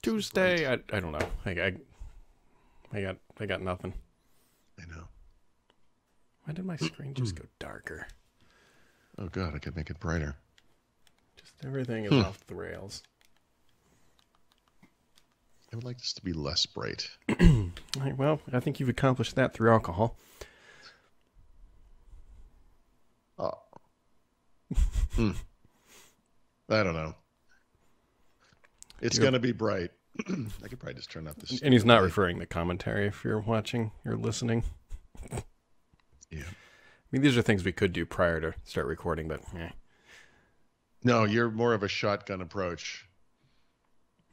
Tuesday. I don't know. I got nothing. I know. Why did my screen just go darker? Oh God, I could make it brighter. Just everything is off the rails. I would like this to be less bright. Well, I think you've accomplished that through alcohol. Oh. I don't know. It's going to be bright. I could probably just turn off this. And he's not referring to commentary if you're watching or listening. Yeah. I mean, these are things we could do prior to start recording, but No, you're more of a shotgun approach.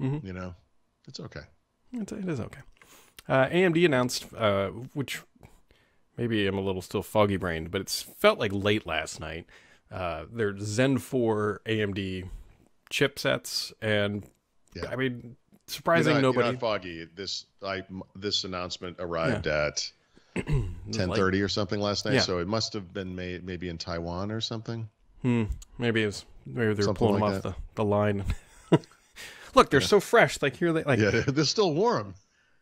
Mm-hmm. You know, it's okay. It is okay. AMD announced, which maybe I'm a little still foggy-brained, but it's felt like late last night, their Zen 4 AMD chipsets, and I mean, surprising nobody. You're not foggy. This announcement arrived at 10:30 or something last night, so it must have been made maybe in Taiwan or something. Maybe they're Something pulling like them off the line. Look, they're so fresh. Like here, they're still warm.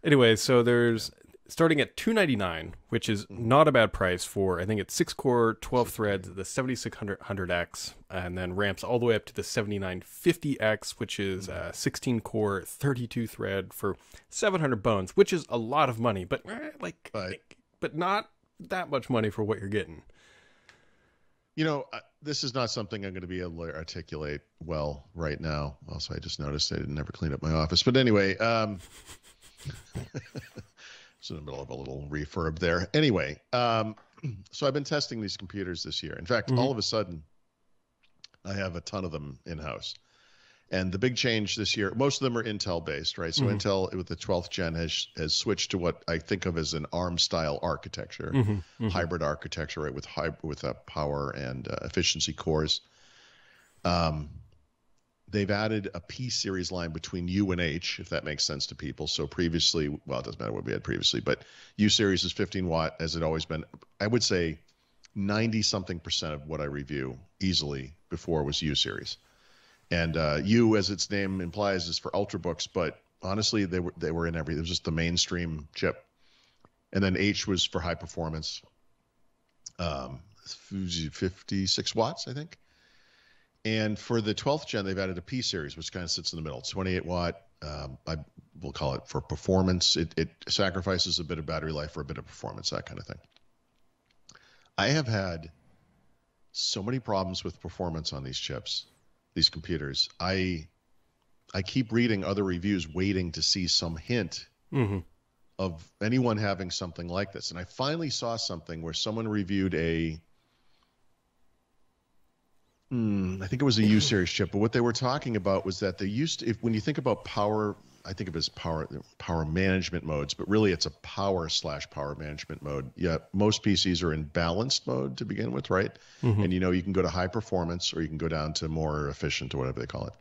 Anyway, so there's starting at $299, which is not a bad price for. I think it's 6-core, 12 threads, the 7600X, and then ramps all the way up to the 7950X, which is 16-core, 32 thread for 700 bones, which is a lot of money, but but not that much money for what you're getting. You know, this is not something I'm going to be able to articulate well right now. Also, I just noticed I didn't ever clean up my office. But anyway, it's in the middle of a little refurb there. Anyway, so I've been testing these computers this year. In fact, all of a sudden, I have a ton of them in-house. And the big change this year, most of them are Intel-based, right? So Intel, with the 12th gen, has switched to what I think of as an ARM-style architecture, hybrid architecture, right, with power and efficiency cores. They've added a P-series line between U and H, if that makes sense to people. So previously, well, it doesn't matter what we had previously, but U-series is 15 watt, as it always been. I would say 90-something% of what I review easily before was U-series. And U, as its name implies, is for ultrabooks, but honestly, they were in every. It was just the mainstream chip, and then H was for high performance. 56 watts, I think. And for the 12th gen, they've added a P series, which kind of sits in the middle. It's 28 watt. I will call it for performance. It sacrifices a bit of battery life for a bit of performance, that kind of thing. I have had so many problems with performance on these chips. These computers, I keep reading other reviews waiting to see some hint of anyone having something like this. And I finally saw something where someone reviewed I think it was a U-series chip, but what they were talking about was that they used to, when you think about power, I think of it as power management modes, but really it's a power/power management mode. Yeah, most PCs are in balanced mode to begin with, right? And you can go to high performance or you can go down to more efficient or whatever they call it.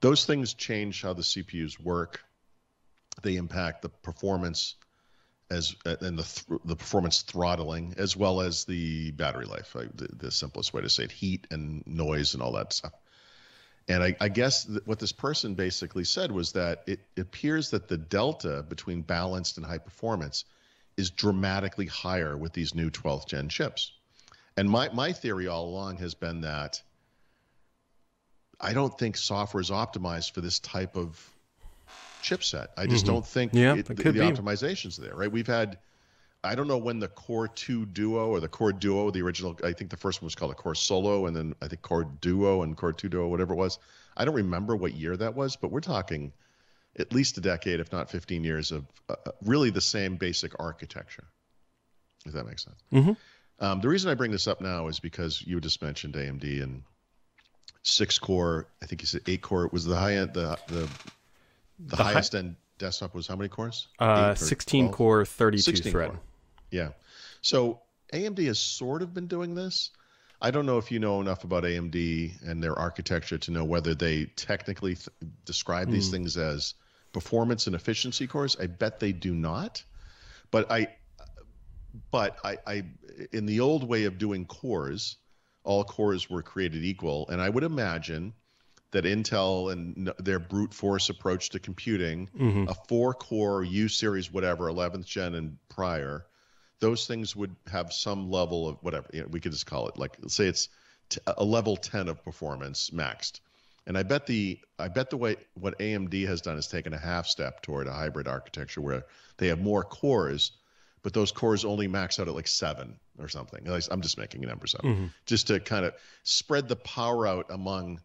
Those things change how the CPUs work. They impact the performance and the performance throttling, as well as the battery life. The simplest way to say it, heat and noise and all that stuff. And I guess what this person basically said was that it appears that the delta between balanced and high performance is dramatically higher with these new 12th gen chips. And my theory all along has been that I don't think software is optimized for this type of chipset. I just don't think the optimization's there, right? We've had, I don't know when the Core 2 Duo or the Core Duo, the original, I think the first one was called a Core Solo, and then I think Core Duo and Core 2 Duo, whatever it was. I don't remember what year that was, but we're talking at least a decade, if not 15 years of really the same basic architecture, if that makes sense. The reason I bring this up now is because you just mentioned AMD and 6-core, I think you said 8-core, was the high end, the highest end desktop was how many cores? 16 core, 32 16 thread. Core. Yeah. So AMD has sort of been doing this. I don't know if you know enough about AMD and their architecture to know whether they technically describe these things as performance and efficiency cores. I bet they do not. But I in the old way of doing cores, all cores were created equal, and I would imagine that Intel and their brute force approach to computing, a 4-core U series, whatever, 11th gen and prior, those things would have some level of whatever, we could just call it, like, say it's a level 10 of performance maxed. And I bet the way what AMD has done is taken a half step toward a hybrid architecture where they have more cores, but those cores only max out at like 7 or something. I'm just making numbers up, just to kind of spread the power out among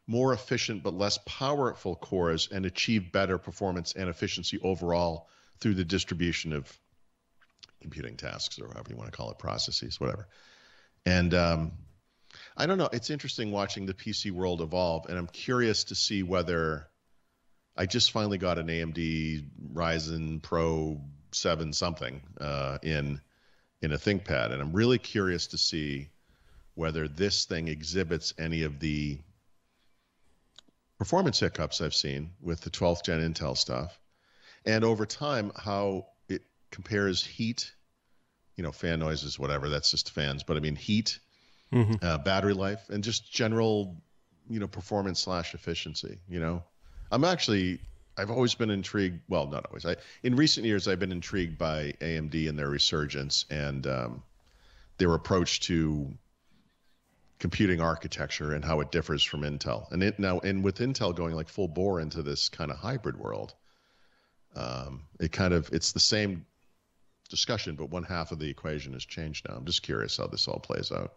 more efficient but less powerful cores and achieve better performance and efficiency overall through the distribution of computing tasks, or however you want to call it, processes, whatever. And I don't know. It's interesting watching the PC world evolve, and I'm curious to see whether I just finally got an AMD Ryzen Pro 7 something in a ThinkPad, and I'm really curious to see whether this thing exhibits any of the performance hiccups I've seen with the 12th gen Intel stuff, and over time how it compares heat, fan noises, whatever. That's just fans, but I mean heat. Battery life, and just general, performance / efficiency. I've always been intrigued. Well, not always. In recent years, I've been intrigued by AMD and their resurgence and their approach to computing architecture and how it differs from Intel. And with Intel going like full bore into this kind of hybrid world, it's the same discussion, but one half of the equation has changed now. I'm just curious how this all plays out.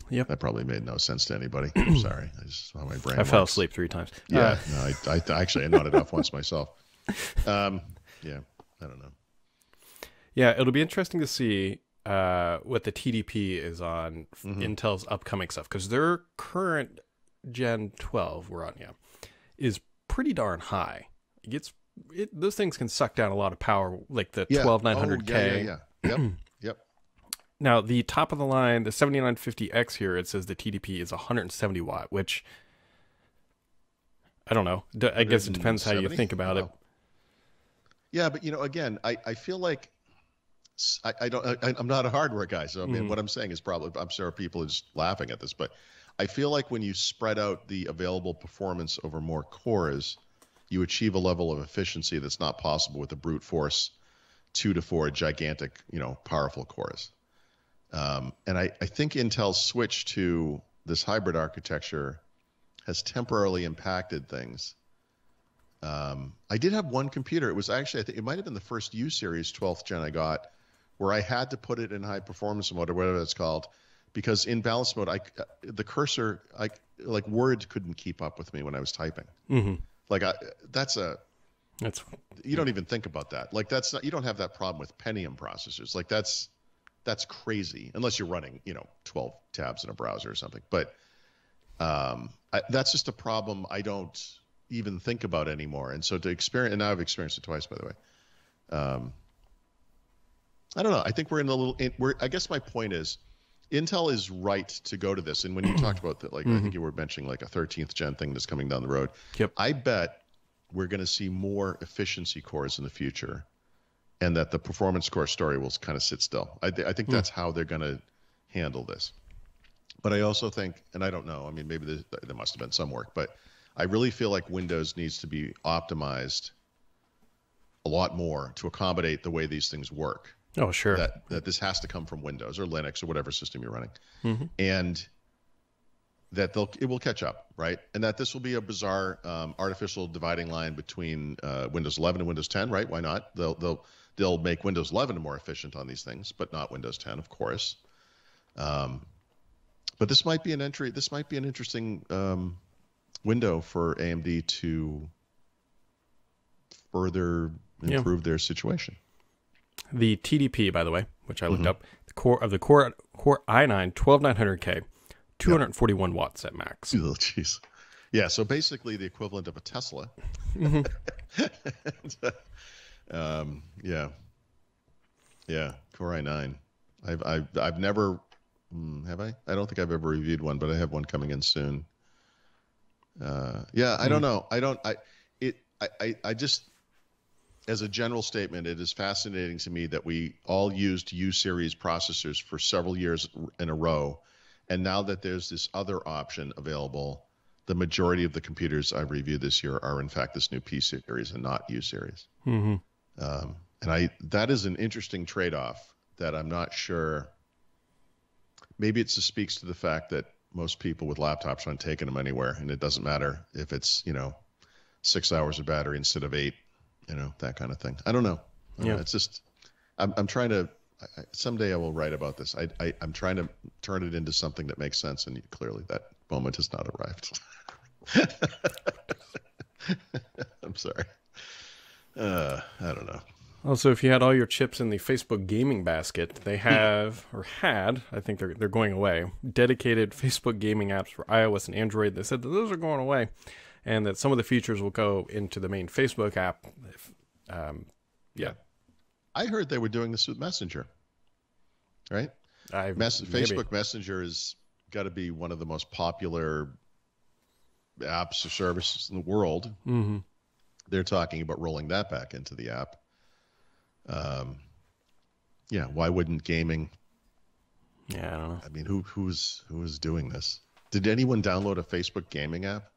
Yep. That probably made no sense to anybody. I'm sorry. I just how my brain works. Fell asleep 3 times. Yeah. No, I actually I nodded off once myself. Yeah. I don't know. Yeah, it'll be interesting to see what the TDP is on Intel's upcoming stuff, because their current Gen 12 we're on, is pretty darn high. Those things can suck down a lot of power, like the 12900K. Yep. Yep. Now, the top of the line, the 7950X here, it says the TDP is 170 watt, which I don't know. I guess it depends how you think about it. Yeah, but again, I feel like I'm not a hardware guy, so I mean, what I'm saying is probably, I'm sure people are just laughing at this, but I feel like when you spread out the available performance over more cores, you achieve a level of efficiency that's not possible with the brute force 2 to 4 gigantic, powerful cores. And I think Intel's switch to this hybrid architecture has temporarily impacted things. I did have one computer. It was actually, I think it might have been the first U series 12th gen I got, where I had to put it in high performance mode or whatever it's called, because in balance mode, the cursor, like Word couldn't keep up with me when I was typing. Like you don't even think about that. Like you don't have that problem with Pentium processors. Like that's crazy unless you're running, 12 tabs in a browser or something. But that's just a problem I don't even think about anymore. And so to experience, and now I've experienced it twice, by the way. I don't know. I think we're in a little. I guess my point is, Intel is right to go to this. And when you talked about that, like I think you were mentioning like a 13th gen thing that's coming down the road. Yep. I bet we're going to see more efficiency cores in the future, and that the performance core story will kind of sit still. I think that's how they're going to handle this. But I also think, and I don't know, I mean, maybe there must have been some work, but I really feel like Windows needs to be optimized a lot more to accommodate the way these things work. Oh, sure. That this has to come from Windows or Linux or whatever system you're running. And that it will catch up, right? And that this will be a bizarre artificial dividing line between Windows 11 and Windows 10, right? Why not? They'll make Windows 11 more efficient on these things, but not Windows 10, of course. But this might be an entry. This might be an interesting window for AMD to further improve their situation. The TDP, by the way, which I looked up, the Core i9 12900K, 241 watts at max. Oh, jeez. Yeah, so basically the equivalent of a Tesla. Yeah, Core i9. I've never, have I? I don't think I've ever reviewed one, but I have one coming in soon. I don't know. I just, as a general statement, it is fascinating to me that we all used U-series processors for several years in a row, and now that there's this other option available, the majority of the computers I reviewed this year are in fact this new P series and not U series. And that is an interesting trade-off that I'm not sure. Maybe it just speaks to the fact that most people with laptops aren't taking them anywhere, and it doesn't matter if it's 6 hours of battery instead of 8, that kind of thing. I don't know. It's just I'm trying to. Someday I will write about this. I'm trying to turn it into something that makes sense, and clearly that moment has not arrived. I'm sorry. I don't know. Also, if you had all your chips in the Facebook gaming basket, they have, or had, I think they're going away, dedicated Facebook gaming apps for iOS and Android. They said that those are going away, and that some of the features will go into the main Facebook app. Yeah. I heard they were doing this with Messenger, right? Facebook Messenger has got to be one of the most popular apps or services in the world. Mm-hmm. They're talking about rolling that back into the app. Why wouldn't gaming? Yeah, I don't know. I mean, who's doing this? Did anyone download a Facebook gaming app?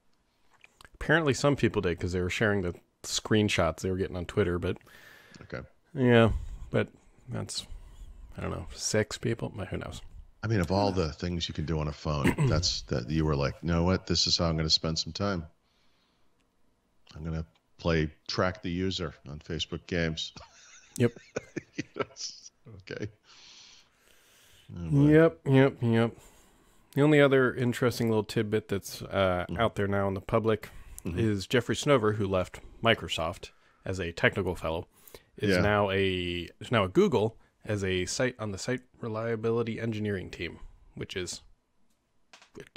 Apparently some people did because they were sharing the screenshots they were getting on Twitter, but okay. Yeah, but that's, I don't know, 6 people? Who knows? I mean, of all the things you can do on a phone, that you were like, you know what? This is how I'm going to spend some time. I'm going to track the user on Facebook games. Yep. Okay. Yep. The only other interesting little tidbit that's out there now in the public is Jeffrey Snover, who left Microsoft as a technical fellow, is now at Google as a on the site reliability engineering team, which is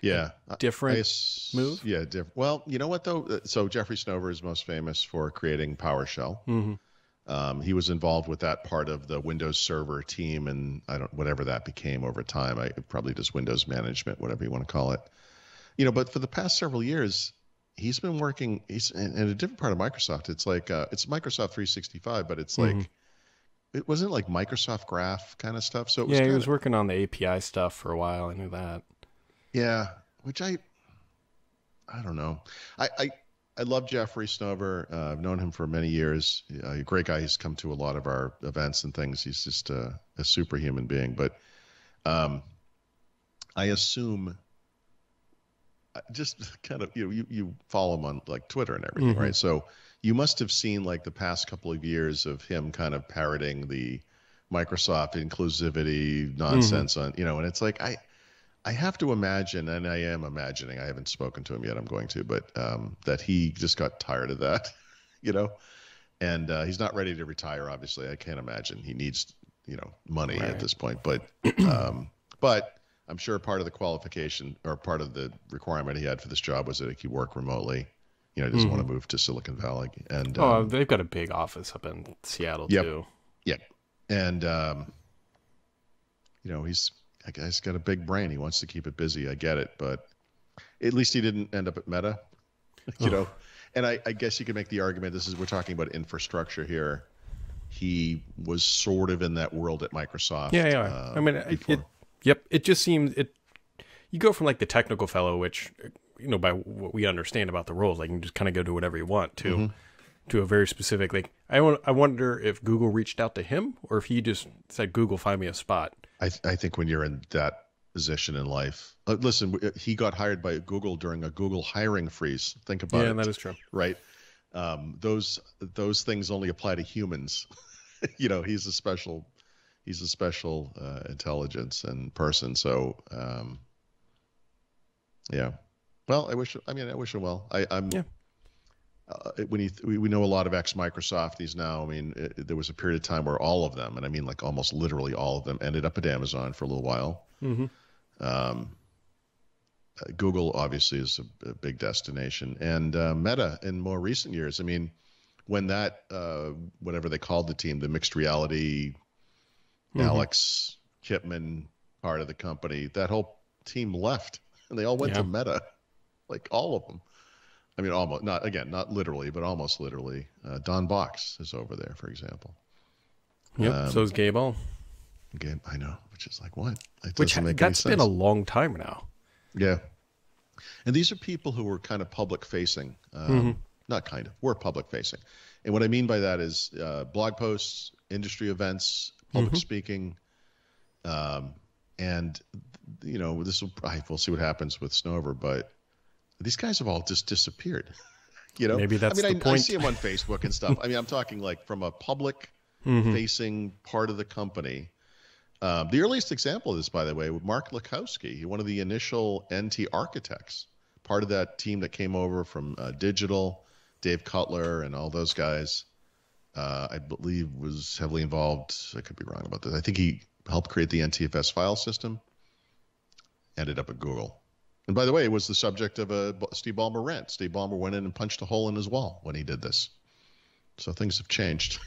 a different move. Yeah, well, you know what though? So Jeffrey Snover is most famous for creating PowerShell. Mm-hmm. He was involved with that part of the Windows Server team, and whatever that became over time. Probably just Windows management, whatever you want to call it. But for the past several years, he's been working. He's in a different part of Microsoft. It's like it's Microsoft 365, but it's like it wasn't like Microsoft Graph kind of stuff. So it was he was working on the API stuff for a while. I knew that. Yeah, which I don't know. I love Jeffrey Snover. I've known him for many years. A great guy. He's come to a lot of our events and things. He's just a superhuman being. But I assume, just kind of, you follow him on like Twitter and everything, right? So you must have seen like the past couple of years of him kind of parroting the Microsoft inclusivity nonsense on, and it's like I have to imagine, and I am imagining, I haven't spoken to him yet, I'm going to, but that he just got tired of that, and he's not ready to retire, obviously. I can't imagine. He needs, money at this point, but I'm sure part of the qualification or part of the requirement he had for this job was that he work remotely. He doesn't want to move to Silicon Valley. And they've got a big office up in Seattle too. Yep. And, he's got a big brain. He wants to keep it busy. I get it, but at least he didn't end up at Meta, And I guess you could make the argument. We're talking about infrastructure here. He was sort of in that world at Microsoft. Yeah. I mean, it just seems you go from like the technical fellow, which, by what we understand about the roles, like you can just kind of go do whatever you want to a very specific, like, I wonder if Google reached out to him or if he just said, Google, find me a spot. I think when you're in that position in life, listen, he got hired by Google during a Google hiring freeze. Think about it. Yeah, that is true. Right. Those things only apply to humans. He's a special intelligence and person. So, yeah. Well, I wish him well. We know a lot of ex-Microsofties now. There was a period of time where all of them, and I mean like almost literally all of them, ended up at Amazon for a little while. Google obviously is a big destination, and Meta in more recent years. When that whatever they called the team, the mixed reality, Alex Kipman part of the company, that whole team left, and they all went to Meta, like all of them. Almost, not literally, but almost literally. Don Box is over there, for example. Yep. So is Gable. I know, which is like what? That's been a long time now. Yeah. And these are people who were kind of public facing, not kind of, were public facing. And what I mean by that is blog posts, industry events, public speaking, and we'll see what happens with Snover, but these guys have all just disappeared. Maybe that's the point. I see them on Facebook and stuff. I mean, I'm talking like from a public facing part of the company. The earliest example of this, by the way, was Mark Lukowski, one of the initial NT architects, part of that team that came over from Digital, Dave Cutler, and all those guys. I believe was heavily involved. I could be wrong about this. I think he helped create the NTFS file system. Ended up at Google. And by the way, it was the subject of a Steve Ballmer rant. Steve Ballmer went in and punched a hole in his wall when he did this. So things have changed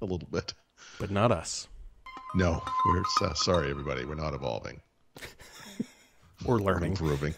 a little bit. But not us. No, we're sorry, everybody. We're not evolving. We're learning. We're improving.